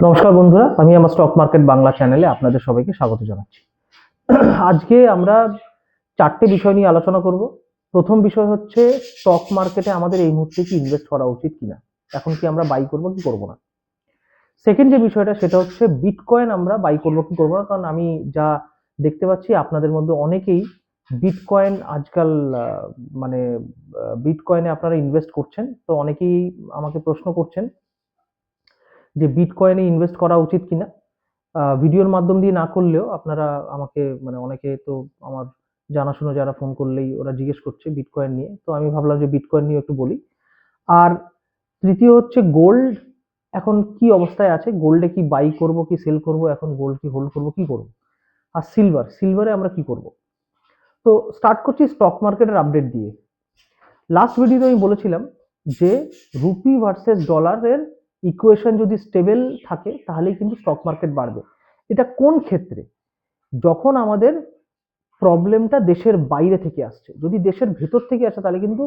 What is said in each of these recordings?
নমস্কার বন্ধুরা, আমি আমার স্টক মার্কেট বাংলা চ্যানেলে আপনাদের সবাইকে স্বাগত জানাচ্ছি। আজকে আমরা চারটে বিষয় নিয়ে আলোচনা করব। প্রথম বিষয় হচ্ছে স্টক মার্কেটে আমাদের এই মুহূর্তে কি ইনভেস্ট করা উচিত কিনা, এখন কি আমরা বাই করব কি করব না। সেকেন্ড যে বিষয়টা সেটা হচ্ছে বিটকয়েন আমরা বাই করব কি করব না, কারণ আমি যা দেখতে পাচ্ছি আপনাদের মধ্যে অনেকেই বিটকয়েন আজকাল মানে বিটকয়েনে আপনারা ইনভেস্ট করছেন, তো অনেকেই আমাকে প্রশ্ন করছেন যে বিটকয়েনে ইনভেস্ট করা উচিত কিনা। ভিডিওর মাধ্যম দিয়ে না করলেও আপনারা আমাকে মানে অনেকে তো আমার জানাশোনা যারা ফোন করলেই ওরা জিজ্ঞেস করছে বিটকয়েন নিয়ে, তো আমি ভাবলাম যে বিটকয়েন নিয়ে একটু বলি। আর তৃতীয় হচ্ছে গোল্ড, এখন কি অবস্থায় আছে, গোল্ডে কি বাই করব কি সেল করব, এখন গোল্ড কি হোল্ড করব কি করব। আর সিলভারে আমরা কি করব। তো স্টার্ট করছি স্টক মার্কেটের আপডেট দিয়ে। লাস্ট ভিডিওতে আমি বলেছিলাম যে রুপি ভার্সেস ডলারের ইকুয়েশন যদি স্টেবল থাকে তাহলেই কিন্তু স্টক মার্কেট বাড়বে। এটা কোন ক্ষেত্রে, যখন আমাদের প্রবলেমটা দেশের বাইরে থেকে আসছে। যদি দেশের ভেতর থেকে আসে তাহলে কিন্তু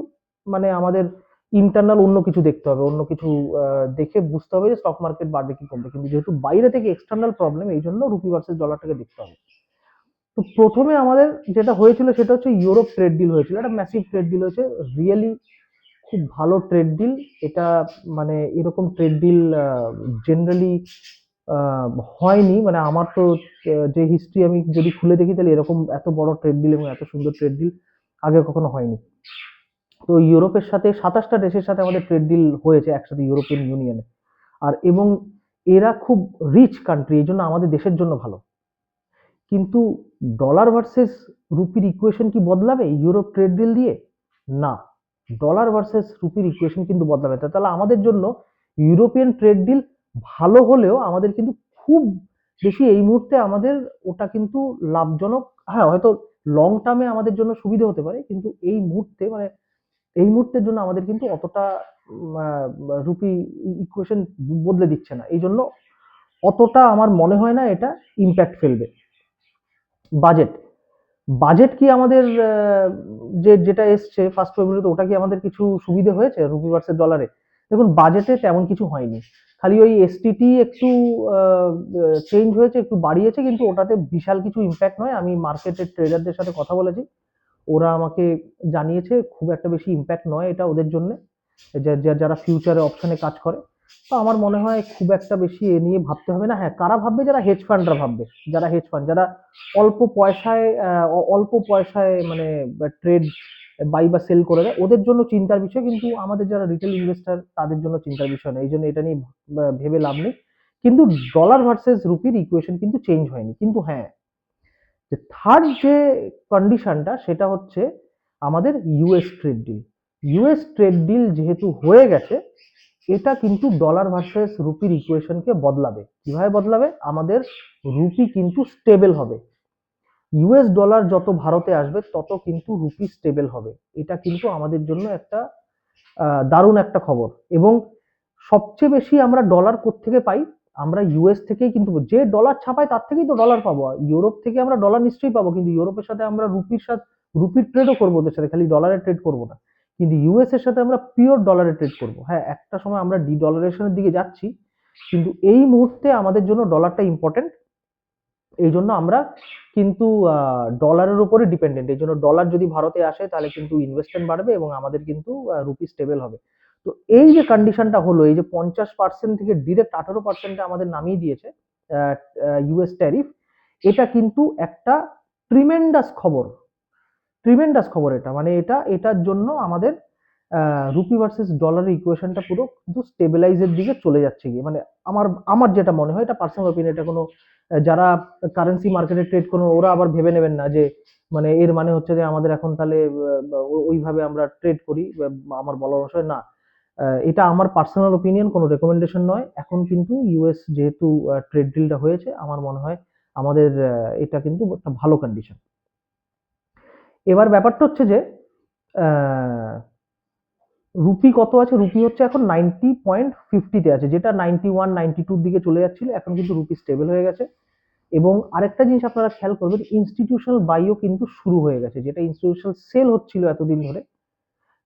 মানে আমাদের ইন্টারনাল অন্য কিছু দেখতে হবে, অন্য কিছু দেখে বুঝতে হবে যে স্টক মার্কেট বাড়বে কি কমবে। কিন্তু যেহেতু বাইরে থেকে এক্সটার্নাল প্রবলেম, এই জন্য রুপি ভার্সেস ডলারটাকে দেখতে হবে। তো প্রথমে আমাদের যেটা হয়েছিল সেটা হচ্ছে ইউরোপ ট্রেড ডিল হয়েছিল, একটা ম্যাসিভ ট্রেড ডিল হয়েছে, রিয়েলি খুব ভালো ট্রেড ডিল এটা। মানে এরকম ট্রেড ডিল জেনারেলি হয়নি, মানে আমার তো যে হিস্ট্রি আমি যদি খুলে দেখি তাহলে এরকম এত বড় ট্রেড ডিল এবং এত সুন্দর ট্রেড ডিল আগে কখনো হয়নি। তো ইউরোপের সাথে 27টা দেশের সাথে আমাদের ট্রেড ডিল হয়েছে একসাথে ইউরোপিয়ান ইউনিয়নে। আর এবং এরা খুব রিচ কান্ট্রি, এই জন্য আমাদের দেশের জন্য ভালো। কিন্তু ডলার ভার্সেস রুপির ইকুয়েশন কি বদলাবে ইউরোপ ট্রেড ডিল দিয়ে? না, ডলার ভার্সেস রুপির ইকুয়েশন কিন্তু বদলাবে না। তাহলে আমাদের জন্য ইউরোপিয়ান ট্রেড ডিল ভালো হলেও আমাদের কিন্তু খুব বেশি এই মুহূর্তে আমাদের ওটা কিন্তু লাভজনক। হ্যাঁ, হয়তো লং টার্মে আমাদের জন্য সুবিধা হতে পারে, কিন্তু এই মুহূর্তে মানে এই মুহূর্তের জন্য আমাদের কিন্তু অতটা রুপি ইকুয়েশন বদলে দিচ্ছে না, এই জন্য অতটা আমার মনে হয় না এটা ইম্প্যাক্ট ফেলবে। বাজেট, বাজেট কি আমাদের যেটা এসছে ফার্স্ট ফেব্রুয়ারিতে, ওটা কি আমাদের কিছু সুবিধে হয়েছে রুপি ভার্সেস ডলারে? দেখুন, বাজেটে তেমন কিছু হয়নি, খালি ওই এসটিটি একটু চেঞ্জ হয়েছে, একটু বাড়িয়েছে, কিন্তু ওটাতে বিশাল কিছু ইম্প্যাক্ট নয়। আমি মার্কেটের ট্রেডারদের সাথে কথা বলেছি, ওরা আমাকে জানিয়েছে খুব একটা বেশি ইম্প্যাক্ট নয় এটা ওদের জন্য, যারা ফিউচারে অপশনে কাজ করে। তো আমার মনে হয় খুব একটা বেশি এ নিয়ে ভাবতে হবে না। হ্যাঁ, কারা ভাববে, যারা হেজ ফান্ডরা ভাববে, যারা হেজ ফান্ড, যারা অল্প পয়সায় মানে ট্রেড বাই বা সেল করে দেয়, ওদের জন্য চিন্তার বিষয়। কিন্তু আমাদের যারা রিটেল ইনভেস্টর তাদের জন্য চিন্তার বিষয় নয়, এই জন্য এটা নিয়ে ভেবে লাভ নেই। কিন্তু ডলার ভার্সেস রুপির ইকুয়েশন কিন্তু চেঞ্জ হয়নি। কিন্তু হ্যাঁ, যে থার্ড যে কন্ডিশনটা সেটা হচ্ছে আমাদের US trade deal. US trade deal যেহেতু হয়ে গেছে, এটা কিন্তু ডলার ভার্সেস রুপির ইকুয়েশনকে বদলাবে। কিভাবে বদলাবে? আমাদের রুপি কিন্তু স্টেবল হবে। ইউএস ডলার যত ভারতে আসবে তত কিন্তু রুপি স্টেবল হবে। এটা কিন্তু আমাদের জন্য একটা দারুণ একটা খবর। এবং সবচেয়ে বেশি আমরা ডলার কোত্থেকে পাই? আমরা ইউএস থেকেই কিন্তু, যে ডলার ছাপায় তার থেকেই তো ডলার পাবো। ইউরোপ থেকে আমরা ডলার নিশ্চয়ই পাবো, কিন্তু ইউরোপের সাথে আমরা রুপির ট্রেডও করবো, ওদের সাথে খালি ডলারের ট্রেড করবো না। কিন্তু ইউএস এর সাথে আমরা পিওর ডলারের ট্রেড করবো। হ্যাঁ, একটা সময় আমরা ডি ডলারেশনের দিকে যাচ্ছি, কিন্তু এই মুহূর্তে আমাদের জন্য ডলারটা ইম্পর্টেন্ট। এই জন্য আমরা কিন্তু ডলারের উপরে ডিপেন্ডেন্ট। এই জন্য ডলার যদি ভারতে আসে তাহলে কিন্তু ইনভেস্টমেন্ট বাড়বে এবং আমাদের কিন্তু রুপি স্টেবল হবে। তো এই যে কন্ডিশনটা হলো, এই যে 50% থেকে ডিরেক্ট 18% আমাদের নামিয়ে দিয়েছে ইউএস ট্যারিফ, এটা কিন্তু একটা ট্রিমেন্ডাস খবর। ট্রিমেন্ডাস খবর এটা, মানে এটার জন্য আমাদের রুপি ভার্সেস ডলারের ইকুয়েশনটা পুরো কিন্তু স্টেবিলাইজের দিকে চলে যাচ্ছে গিয়ে। মানে আমার আমার যেটা মনে হয়, এটা পার্সোনাল অপিনিয়ন, এটা কোনো যারা কারেন্সি মার্কেটে ট্রেড কোনো ওরা আবার ভেবে নেবেন না যে মানে এর মানে হচ্ছে যে আমাদের এখন তাহলে ওইভাবে আমরা ট্রেড করি। আমার বলার বিষয় না, এটা আমার পার্সোনাল অপিনিয়ন, কোনো রেকমেন্ডেশন নয়। এখন কিন্তু ইউএস যেহেতু ট্রেড ডিলটা হয়েছে, আমার মনে হয় আমাদের এটা কিন্তু একটা ভালো কন্ডিশন। এবার ব্যাপারটা হচ্ছে যে আহ, রুপি কত আছে? রুপি হচ্ছে এখন 90.50-তে আছে, যেটা 91-92 দিকে চলে যাচ্ছিল। এখন কিন্তু রুপি স্টেবল হয়ে গেছে। এবং আরেকটা জিনিস আপনারা খেয়াল করবেন, ইনস্টিটিউশনাল বাইও কিন্তু শুরু হয়ে গেছে, যেটা ইনস্টিটিউশনাল সেল হচ্ছিল এতদিন ধরে।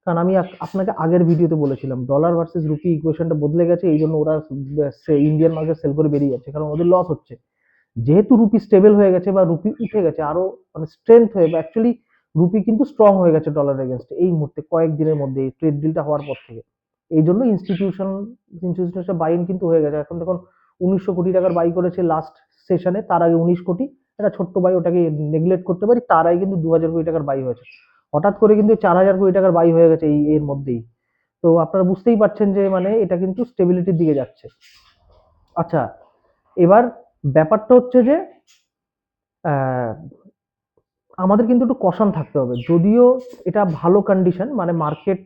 কারণ আমি আপনাকে আগের ভিডিওতে বলেছিলাম ডলার ভার্সেস রুপি ইকুয়েশনটা বদলে গেছে, এই জন্য ওরা ইন্ডিয়ান মার্কেট সেল করে বেরিয়ে যাচ্ছে, কারণ ওদের লস হচ্ছে। যেহেতু রুপি স্টেবল হয়ে গেছে বা রুপি উঠে গেছে আরো, মানে স্ট্রেংথ হয়ে, বা অ্যাকচুয়ালি রুপি কিন্তু স্ট্রং হয়ে গেছে ডলার এগেনস্টে এই মুহূর্তে, কয়েকদিনের মধ্যে ট্রেড ডিলটা হওয়ার পর থেকে। এই জন্য ইনস্টিটিউশনাল বাই ইন কিন্তু হয়ে গেছে। এখন দেখুন 1900 কোটি টাকার বাই করেছে লাস্ট সেশনে, তার আগে 19 কোটি, একটা ছোট্ট বাই, ওটাকে নেগলেক্ট করতে পারি, তার আগে কিন্তু 2000 কোটি টাকার বাই হয়েছে। হঠাৎ করে কিন্তু 4000 কোটি টাকার বাই হয়ে গেছে এই এর মধ্যেই। তো আপনারা বুঝতেই পারছেন যে মানে এটা কিন্তু স্টেবিলিটির দিকে যাচ্ছে। আচ্ছা, এবার ব্যাপারটা হচ্ছে যে আহ, আমাদের কিন্তু একটু কশন থাকতে হবে। যদিও এটা ভালো কন্ডিশন, মানে মার্কেট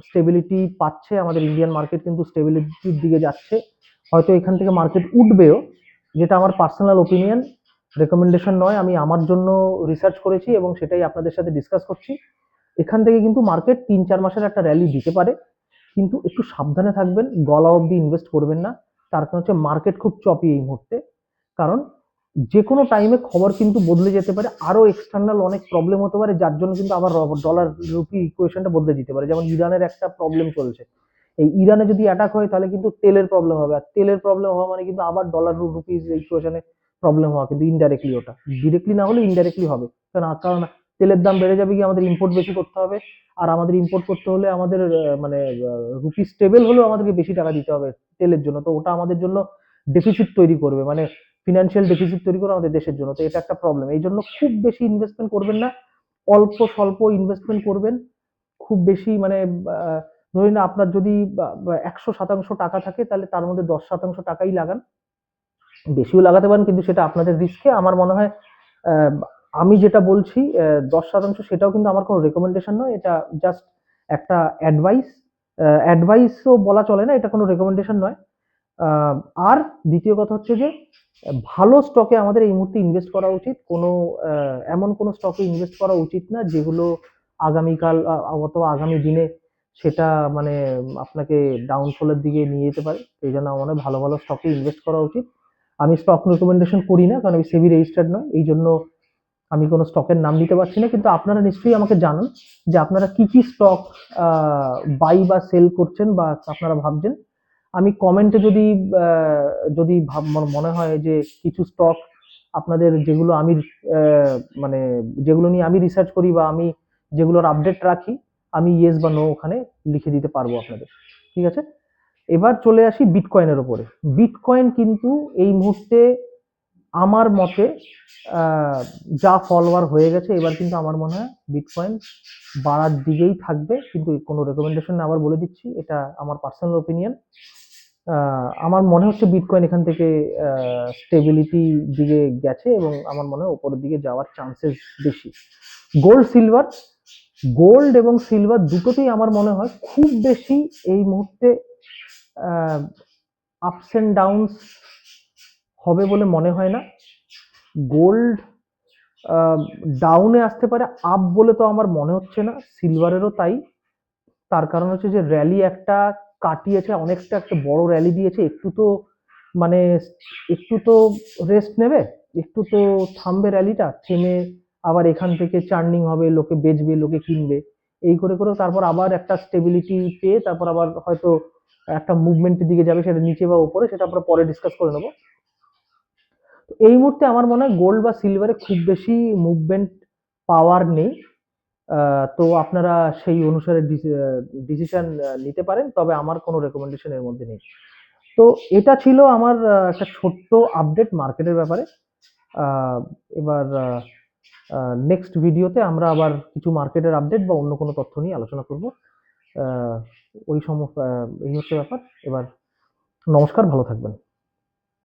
স্টেবিলিটি পাচ্ছে, আমাদের ইন্ডিয়ান মার্কেট কিন্তু স্টেবিলিটির দিকে যাচ্ছে, হয়তো এখান থেকে মার্কেট উঠবেও, যেটা আমার পার্সোনাল ওপিনিয়ন, রেকমেন্ডেশন নয়, আমি আমার জন্য রিসার্চ করেছি এবং সেটাই আপনাদের সাথে ডিসকাস করছি। এখান থেকে কিন্তু মার্কেট 3-4 মাসের একটা র্যালি দিতে পারে, কিন্তু একটু সাবধানে থাকবেন, গলা অবধি ইনভেস্ট করবেন না। তার কারণ হচ্ছে মার্কেট খুব চপি এই মুহূর্তে, কারণ যে কোনো টাইমে খবর কিন্তু বদলে যেতে পারে, আরো এক্সটার্নাল অনেক প্রবলেম হতে পারে, যার জন্য কিন্তু আবার ডলার রুপি ইকুয়েশনটা বদলে দিতে পারে। যেমন ইরানের একটা প্রবলেম চলছে, এই ইরানে যদি অ্যাটাক হয় তাহলে কিন্তু তেলের প্রবলেম হবে, আর তেলের প্রবলেম হওয়া মানে কিন্তু আবার ডলার রুপি ইকুয়েশনে প্রবলেম হওয়া, কিন্তু ইনডাইরেক্টলি, ওটা ডিরেক্টলি না হলে ইনডাইরেক্টলি হবে। কারণ তেলের দাম বেড়ে যাবে, কি আমাদের ইম্পোর্ট বেশি করতে হবে, আর আমাদের ইম্পোর্ট করতে হলে আমাদের মানে রুপি স্টেবল হলেও আমাদেরকে বেশি টাকা দিতে হবে তেলের জন্য, তো ওটা আমাদের জন্য ডেফিসিট তৈরি করবে, মানে ফিনান্সিয়াল ডেফিসিট তৈরি করে আমাদের দেশের জন্য। তো এটা একটা প্রবলেম, এই জন্য খুব বেশি ইনভেস্টমেন্ট করবেন না, অল্প স্বল্প ইনভেস্টমেন্ট করবেন। খুব বেশি মানে ধরুন আপনার যদি 100% টাকা থাকে, তাহলে তার মধ্যে 10% টাকাই লাগান, বেশিও লাগাতে পারেন, কিন্তু সেটা আপনাদের রিস্কে। আমার মনে হয় আহ, আমি যেটা বলছি 10% সেটাও কিন্তু আমার কোনো রেকমেন্ডেশন নয়, এটা জাস্ট একটা অ্যাডভাইস। অ্যাডভাইসও বলা চলে না, এটা কোনো রেকমেন্ডেশন নয়। আহ, আর দ্বিতীয় কথা হচ্ছে যে ভালো স্টকে আমাদের এই মুহূর্তে ইনভেস্ট করা উচিত, কোনো এমন কোনো স্টকে ইনভেস্ট করা উচিত না যেগুলো আগামীকাল অথবা আগামী দিনে সেটা মানে আপনাকে ডাউনফলের দিকে নিয়ে যেতে পারে। এই জন্য আমার মনে হয় ভালো ভালো স্টকে ইনভেস্ট করা উচিত। আমি স্টক রেকমেন্ডেশন করি না, কারণ আমি সেবি রেজিস্টার্ড নয়, এই জন্য আমি কোনো স্টকের নাম দিতে পারছি না। কিন্তু আপনারা নিশ্চয়ই আমাকে জানান যে আপনারা কি কি স্টক বাই বা সেল করছেন বা আপনারা ভাবছেন। আমি কমেন্টে যদি আহ, যদি মনে হয় যে কিছু স্টক আপনাদের, যেগুলো আমি আহ, মানে যেগুলো নিয়ে আমি রিসার্চ করি বা আমি যেগুলোর আপডেট রাখি, আমি ইয়েস বা নো ওখানে লিখে দিতে পারবো আপনাদের। ঠিক আছে, এবার চলে আসি বিটকয়েনের ওপরে। বিটকয়েন কিন্তু এই মুহূর্তে আমার মতে আহ, যা ফলোয়ার হয়ে গেছে, এবার কিন্তু আমার মনে হয় বিটকয়েন বাড়ার দিকেই থাকবে, কিন্তু কোনো রেকমেন্ডেশন না, আবার বলে দিচ্ছি, এটা আমার পার্সোনাল ওপিনিয়ন। আমার মনে হচ্ছে বিটকয়েন এখান থেকে স্টেবিলিটি দিকে গেছে এবং আমার মনে হয় উপরের দিকে যাওয়ার চান্সেস বেশি। গোল্ড সিলভার, গোল্ড এবং সিলভার দুটোতেই আমার মনে হয় খুব বেশি এই মুহূর্তে আপস এন্ড ডাউনস হবে বলে মনে হয় না। গোল্ড ডাউনে আসতে পারে, আপ বলে তো আমার মনে হচ্ছে না, সিলভারেরও তাই। তার কারণ হচ্ছে যে র্যালি একটা কাটিয়েছে, অনেকটা একটা বড় র্যালি দিয়েছে, একটু তো মানে একটু তো রেস্ট নেবে, একটু তো থামবে র্যালিটা, থেমে আবার এখান থেকে চার্নিং হবে, লোকে বেচবে, লোকে কিনবে, এই করে করে তারপর আবার একটা স্টেবিলিটি পেয়ে তারপর আবার হয়তো একটা মুভমেন্টের দিকে যাবে, সেটা নিচে বা উপরে, সেটা আমরা পরে ডিসকাস করে নেবো। তো এই মুহূর্তে আমার মনে হয় গোল্ড বা সিলভারে খুব বেশি মুভমেন্ট পাওয়ার নেই। তো আপনারা সেই অনুসারে ডিসিশন নিতে পারেন, তবে আমার কোনো রেকমেন্ডেশন এর মধ্যে নেই। তো এটা ছিল আমার একটা ছোট্ট আপডেট মার্কেটের ব্যাপারে। আহ, এবার নেক্সট ভিডিওতে আমরা আবার কিছু মার্কেটের আপডেট বা অন্য কোনো তথ্য নিয়ে আলোচনা করব। ওই সমস্ত এই হচ্ছে ব্যাপার। এবার নমস্কার, ভালো থাকবেন।